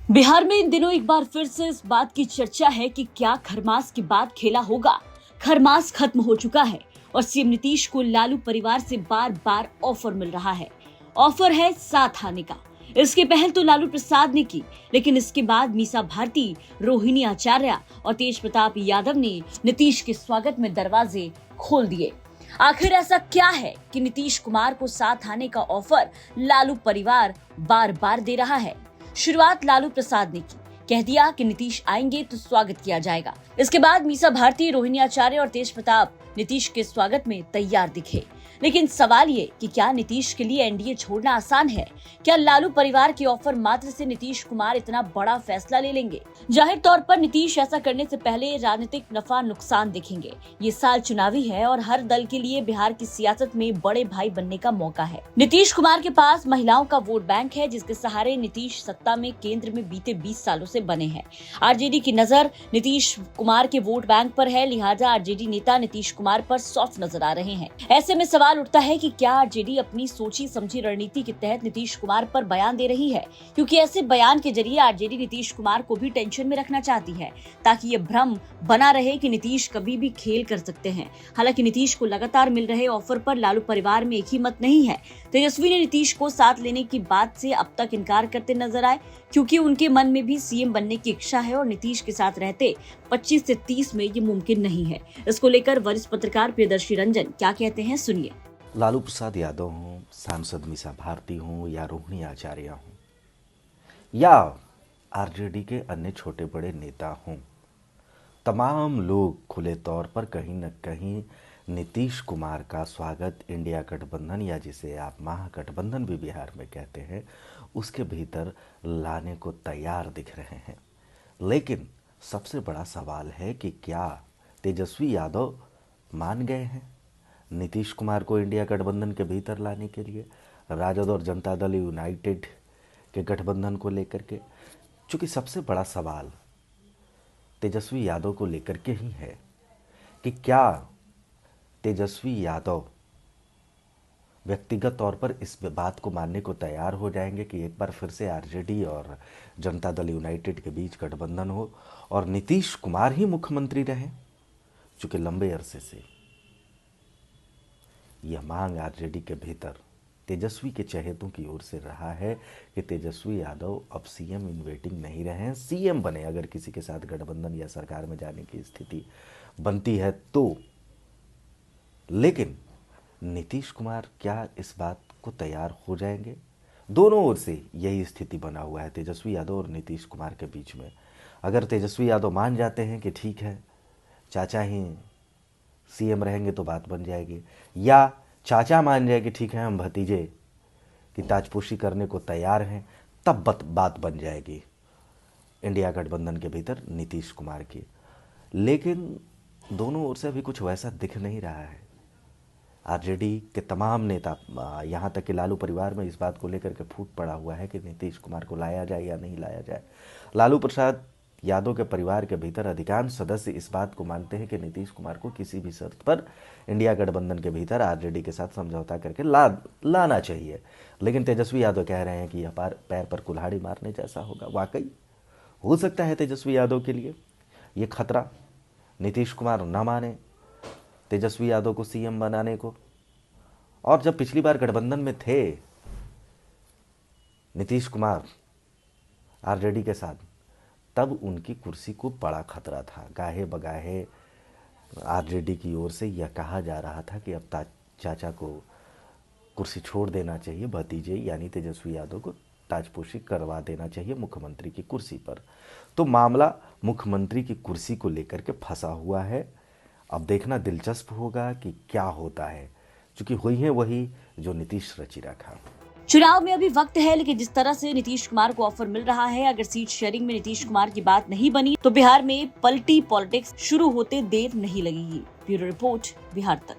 बिहार में इन दिनों एक बार फिर से इस बात की चर्चा है कि क्या खरमास के बाद खेला होगा। खरमास खत्म हो चुका है और सीएम नीतीश को लालू परिवार से बार बार ऑफर मिल रहा है। ऑफर है साथ आने का। इसकी पहल तो लालू प्रसाद ने की, लेकिन इसके बाद मीसा भारती, रोहिणी आचार्य और तेज प्रताप यादव ने नीतीश के स्वागत में दरवाजे खोल दिए। आखिर ऐसा क्या है कि नीतीश कुमार को साथ आने का ऑफर लालू परिवार बार बार दे रहा है। शुरुआत लालू प्रसाद ने की, कह दिया कि नीतीश आएंगे तो स्वागत किया जाएगा। इसके बाद मीसा भारती, रोहिणी आचार्य और तेज प्रताप नीतीश के स्वागत में तैयार दिखे। लेकिन सवाल ये कि क्या नीतीश के लिए एनडीए छोड़ना आसान है? क्या लालू परिवार के ऑफर मात्र से नीतीश कुमार इतना बड़ा फैसला ले लेंगे? जाहिर तौर पर नीतीश ऐसा करने से पहले राजनीतिक नफा नुकसान देखेंगे। ये साल चुनावी है और हर दल के लिए बिहार की सियासत में बड़े भाई बनने का मौका है। नीतीश कुमार के पास महिलाओं का वोट बैंक है, जिसके सहारे नीतीश सत्ता में केंद्र में बीते 20 सालों से बने हैं। आरजेडी की नजर नीतीश कुमार के वोट बैंक पर है, लिहाजा आरजेडी नेता नीतीश कुमार पर सॉफ्ट नजर आ रहे हैं। ऐसे में सवाल उठता है कि क्या आरजेडी अपनी सोची समझी रणनीति के तहत नीतीश कुमार पर बयान दे रही है, क्योंकि ऐसे बयान के जरिए आरजेडी नीतीश कुमार को भी टेंशन में रखना चाहती है, ताकि ये भ्रम बना रहे कि नीतीश कभी भी खेल कर सकते हैं। हालांकि नीतीश को लगातार मिल रहे ऑफर पर लालू परिवार में एक ही मत नहीं है। तेजस्वी ने नीतीश को साथ लेने की बात से अब तक इनकार करते नजर आए, क्योंकि उनके मन में भी सीएम बनने की इच्छा है और नीतीश के साथ रहते 25 से 30 में ये मुमकिन नहीं है। इसको लेकर वरिष्ठ पत्रकार प्रियदर्शी रंजन क्या कहते हैं, सुनिए। लालू प्रसाद यादव हों, सांसद मीसा भारती हों या रोहिणी आचार्य हों या आरजेडी के अन्य छोटे बड़े नेता हों, तमाम लोग खुले तौर पर कहीं न कहीं नीतीश कुमार का स्वागत इंडिया गठबंधन या जिसे आप महागठबंधन भी बिहार में कहते हैं, उसके भीतर लाने को तैयार दिख रहे हैं। लेकिन सबसे बड़ा सवाल है कि क्या तेजस्वी यादव मान गए हैं नीतीश कुमार को इंडिया गठबंधन के भीतर लाने के लिए, राजद और जनता दल यूनाइटेड के गठबंधन को लेकर के? चूँकि सबसे बड़ा सवाल तेजस्वी यादव को लेकर के ही है कि क्या तेजस्वी यादव व्यक्तिगत तौर पर इस बात को मानने को तैयार हो जाएंगे कि एक बार फिर से आरजेडी और जनता दल यूनाइटेड के बीच गठबंधन हो और नीतीश कुमार ही मुख्यमंत्री रहें। चूँकि लंबे अरसे से यह मांग आरजेडी के भीतर तेजस्वी के चहेतों की ओर से रहा है कि तेजस्वी यादव अब सीएम इन वेटिंग नहीं रहे, सीएम बने अगर किसी के साथ गठबंधन या सरकार में जाने की स्थिति बनती है तो। लेकिन नीतीश कुमार क्या इस बात को तैयार हो जाएंगे? दोनों ओर से यही स्थिति बना हुआ है तेजस्वी यादव और नीतीश कुमार के बीच में। अगर तेजस्वी यादव मान जाते हैं कि ठीक है चाचा ही सीएम रहेंगे तो बात बन जाएगी, या चाचा मान जाए कि ठीक है हम भतीजे की ताजपोशी करने को तैयार हैं, तब बात बन जाएगी इंडिया गठबंधन के भीतर नीतीश कुमार की। लेकिन दोनों ओर से अभी कुछ वैसा दिख नहीं रहा है। आरजेडी के तमाम नेता, यहाँ तक कि लालू परिवार में इस बात को लेकर के फूट पड़ा हुआ है कि नीतीश कुमार को लाया जाए या नहीं लाया जाए। लालू प्रसाद यादव के परिवार के भीतर अधिकांश सदस्य इस बात को मानते हैं कि नीतीश कुमार को किसी भी शर्त पर इंडिया गठबंधन के भीतर आरजेडी के साथ समझौता करके लाना चाहिए। लेकिन तेजस्वी यादव कह रहे हैं कि यह पैर पर कुल्हाड़ी मारने जैसा होगा। वाकई हो सकता है तेजस्वी यादव के लिए ये खतरा, नीतीश कुमार न माने तेजस्वी यादव को सीएम बनाने को। और जब पिछली बार गठबंधन में थे नीतीश कुमार आरजेडी के साथ, तब उनकी कुर्सी को बड़ा खतरा था। गाहे बगाहे आरजेडी की ओर से यह कहा जा रहा था कि अब चाचा को कुर्सी छोड़ देना चाहिए, भतीजे यानी तेजस्वी यादव को ताजपोशी करवा देना चाहिए मुख्यमंत्री की कुर्सी पर। तो मामला मुख्यमंत्री की कुर्सी को लेकर के फंसा हुआ है। अब देखना दिलचस्प होगा कि क्या होता है, क्योंकि हुई है वही जो नीतीश रची रखा। चुनाव में अभी वक्त है, लेकिन जिस तरह से नीतीश कुमार को ऑफर मिल रहा है, अगर सीट शेयरिंग में नीतीश कुमार की बात नहीं बनी तो बिहार में पलटी पॉलिटिक्स शुरू होते देर नहीं लगेगी। ब्यूरो रिपोर्ट, बिहार तक।